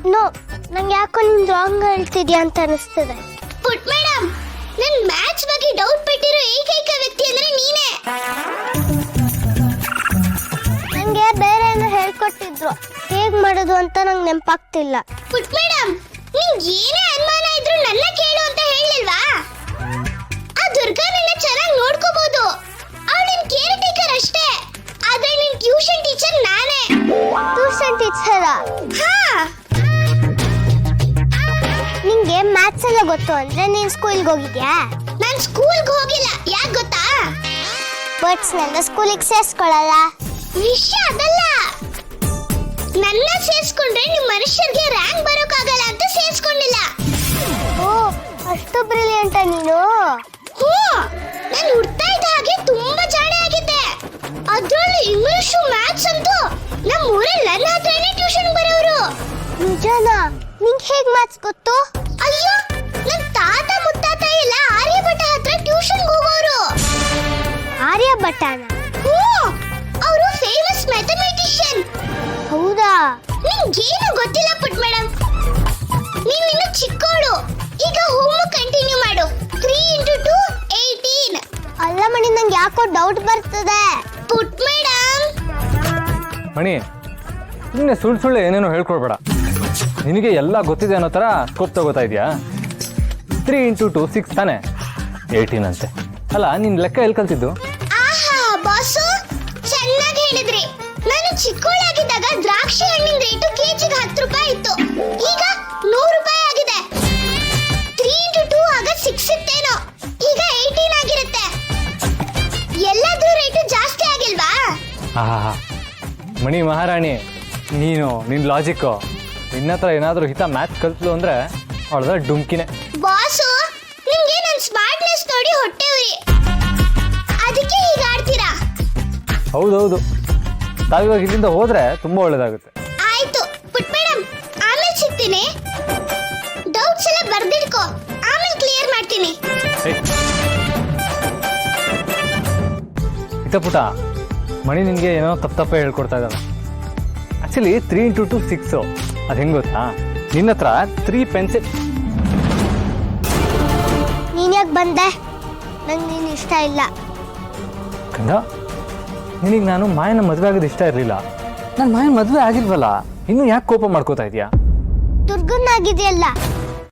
No, ನಂಗೆ ಯಾಕೋ ನೀನು ರಾಂಗ್ ಹೇಳ್ತಿದ್ಯಾ ಅಂತ ಅನಿಸ್ತದೆ. ಪುಟ್ ಮೇಡಮ್, ನನ್ ಮ್ಯಾಥ್ಸ್ ಬಗ್ಗೆ ಡೌಟ್ ಬಿಟ್ಟಿರೋ ಏಕೈಕ ವ್ಯಕ್ತಿ ಅಂದ್ರೆ ನೀನೇ. ನಂಗೆ ಬೇರೆ ಏನೋ ಹೇಳ್ಕೊಟ್ಟಿದ್ರು, ಹೇಗ್ ಮಾಡೋದು ಅಂತ ನಂಗೆ ನೆನಪಾಗ್ತಿಲ್ಲ. ಪುಟ್ ಮೇಡಮ್, ನಿಂಗೆ ಏನೇ ಅನುಮಾನ ಇದ್ರು ನನ್ನ ಕೇಳು ಅಂತ ಹೇಳಿಲ್ವಾ? ಆ ದುರ್ಗಾ ನಿನ್ನ ಚೆನ್ನಾಗಿ ನೋಡ್ಕೋಬಹುದು, ಅವಳು ನಿನ್ ಕೇರ್ ಟೇಕರ್ ಅಷ್ಟೇ. ಆದ್ರೆ ನಿನ್ ಟ್ಯೂಷನ್ ಟೀಚರ್ ನಾನೇ. Tuition teacher? ಹಾ. ನಿಂಗೆ ಮ್ಯಾಥ್ಸ್ ಎಲ್ಲ ಗೊತ್ತು ಅಂದ್ರೆ ನೀನ್ ಸ್ಕೂಲ್ಗೆ ಹೋಗಿದ್ಯಾ? ನಾನ್ ಸ್ಕೂಲ್ಗೆ ಹೋಗಿಲ್ಲ. ಯಾಕೆ ಗೊತ್ತಾ? ಬರ್ಡ್ಸ್ನೆಲ್ಲ ಸ್ಕೂಲಿಗೆ ಸೇರಿಸ್ಕೊಳ್ಳಲ್ಲ. ವಿಷಯ ಅದಲ್ಲ. ನನ್ನ ಸೇರಿಸ್ಕೊಂಡ್ರೆ ನಿಮ್ ಮನುಷ್ಯರಿಗೆ ರ್ಯಾಂಕ್ ಬರೋಕ್ಕಾಗಲ್ಲ ಅಂತ ಸೇರಿಸ್ಕೊಂಡಿಲ್ಲ. ಓ, ಅಷ್ಟು ಬ್ರಿಲಿಯಂಟ ನೀನು? ಹ್ಞೂ, ನಾನು ಹುಡ್ತಾ ಇದ್ದ ಹಾಗೆ ತುಂಬಾ ಜಾಣೆ ಆಗಿದ್ದೆ. ಅದ್ರಲ್ಲೂ ಇಂಗ್ಲಿಷು ಮ್ಯಾಥ್ಸ್ ಅಂತೂ ನಮ್ಮ ಊರಲ್ಲಿ ನನ್ನ ಹತ್ರನೇ ಟ್ಯೂಷನ್ ಬರೋರು. ನಿಜನಾ? ನಿಂಗೆ ಹೇಗ್ ಮ್ಯಾಥ್ಸ್ ಗೊತ್ತು? ಅಯ್ಯೋ, ನನ್ನ ತಾತ ಮುತ್ತಾತ ಎಲ್ಲ ಆರ್ಯಭಟ ಹತ್ರ ಟ್ಯೂಷನ್ ಹೋಗೋರು. ಆರ್ಯಭಟನ? ಹ್ಞೂ, ಅವರು ಫೇಮಸ್ ಮ್ಯಾಥಮೆಟಿಷಿಯನ್. ಹೌದಾ? ನಿಂಗೇನು ಗೊತ್ತಿಲ್ಲ ಪುಟ್ ಮೇಡಮ್, ನೀನಿನ್ನು ಚಿಕ್ಕೋಳು. ಈಗ ಹೋಮ್ವರ್ಕ್ ಕಂಟಿನ್ಯೂ ಮಾಡು. 3 × 2 18. ಅಲ್ಲ ಮಣಿ, ನಂಗೆ ಯಾಕೋ ಡೌಟ್ ಬರ್ತದೆ. ಪುಟ್ ಮೇಡಮ್. ಮಣಿ, ನಿನ್ನೆ ಸುಳ್ಳು ಏನೇನೋ ಹೇಳ್ಕೊಡ್ಬೇಡ. ನಿನಗೆ ಎಲ್ಲ ಗೊತ್ತಿದೆ ಅನ್ನೋ ಥರ ಸ್ಕೋಪ್ ತಗೋತಾ ಇದೆಯಾ? 3 × 2 6 ತಾನೆ, 18 ಅಂತೆ. ಅಲ್ಲ, ನಿನ್ನ ಲೆಕ್ಕ ಎಲ್ಲಿ ಕಲ್ತಿದ್ದು? ಆಹಾ ಬಾಸು, ಚೆನ್ನಾಗಿ ಹೇಳಿದ್ರಿ. ನಾನು ಚಿಕ್ಕವಳಾಗಿದ್ದಾಗ ದ್ರಾಕ್ಷಿ ಹಣ್ಣಿನ ರೇಟು ಕೆಜಿಗೆ 10 ರೂಪಾಯಿ ಇತ್ತು. ಈಗ 100 ರೂಪಾಯಿ ಆಗಿದೆ. 3 × 2 ಆಗ 6 ಇತ್ತೇನೋ, ಈಗ 18 ಆಗಿರುತ್ತೆ. ಎಲ್ಲದೂ ರೇಟು ಜಾಸ್ತಿ ಆಗಿಲ್ವಾ? ಆಹಾ, ಮಣಿ ಮಹಾರಾಣಿ, ನೀನು ನಿನ್ನ ಲಾಜಿಕ್ಕು, ನಿನ್ನ ಹತ್ರ ಏನಾದರೂ ಹಿತ ಮ್ಯಾಥ್ಸ್ ಕಲ್ತ್ಲು ಅಂದರೆ ಅವಳದ ಡುಮ್ಕಿನೇ. ಬಾಸು, ನಿಮ್ಗೆ ನನ್ನ ಸ್ಮಾರ್ಟ್ನೆಸ್ ನೋಡಿ ಹೊಟ್ಟೆ ಉರಿ, ಅದಕ್ಕೆ ಹೀಗೆ ಆಡ್ತೀರಾ? ಹೌದೌದು, ತಾವಿವಾಗ ಇಲ್ಲಿಂದ ಹೋದರೆ ತುಂಬ ಒಳ್ಳೇದಾಗುತ್ತೆ. ಆಯ್ತು ಪುಟ್ ಮೇಡಮ್, ಆಮೇಲೆ ಸಿಗ್ತೀನಿ. ಡೌಟ್ಸ್ ಎಲ್ಲ ಬರ್ದಿಡ್ಕೋ, ಆಮೇಲೆ ಕ್ಲಿಯರ್ ಮಾಡ್ತೀನಿ. ಪುಟ, ಮಣಿ ನಿನಗೆ ಏನೋ ತಪ್ಪೇ ಹೇಳ್ಕೊಡ್ತಾ ಇದ್ದಾನೆ. ಆ್ಯಕ್ಚುಲಿ 3 × 2 6, ಅದು ಹೆಂಗೆ ಗೊತ್ತಾ? ನಿನ್ನ ಹತ್ರ 3 ಪೆನ್ಸಿಲ್. ನೀನ್ ಯಾಕೆ ಬಂದೆ? ನಂಗೆ ನೀನು ಇಷ್ಟ ಇಲ್ಲ. ಕಂದ, ನಿನಗೆ ನಾನು ಮಾಯನ ಮದುವೆ ಆಗೋದು ಇಷ್ಟ ಇರಲಿಲ್ಲ. ನಾನು ಮಾಯನ ಮದುವೆ ಆಗಿಲ್ವಲ್ಲ, ಇನ್ನೂ ಯಾಕೆ ಕೋಪ ಮಾಡ್ಕೋತಾ ಇದೆಯಾ? ದುರ್ಗನ್ನಾಗಿದೆಯಲ್ಲ,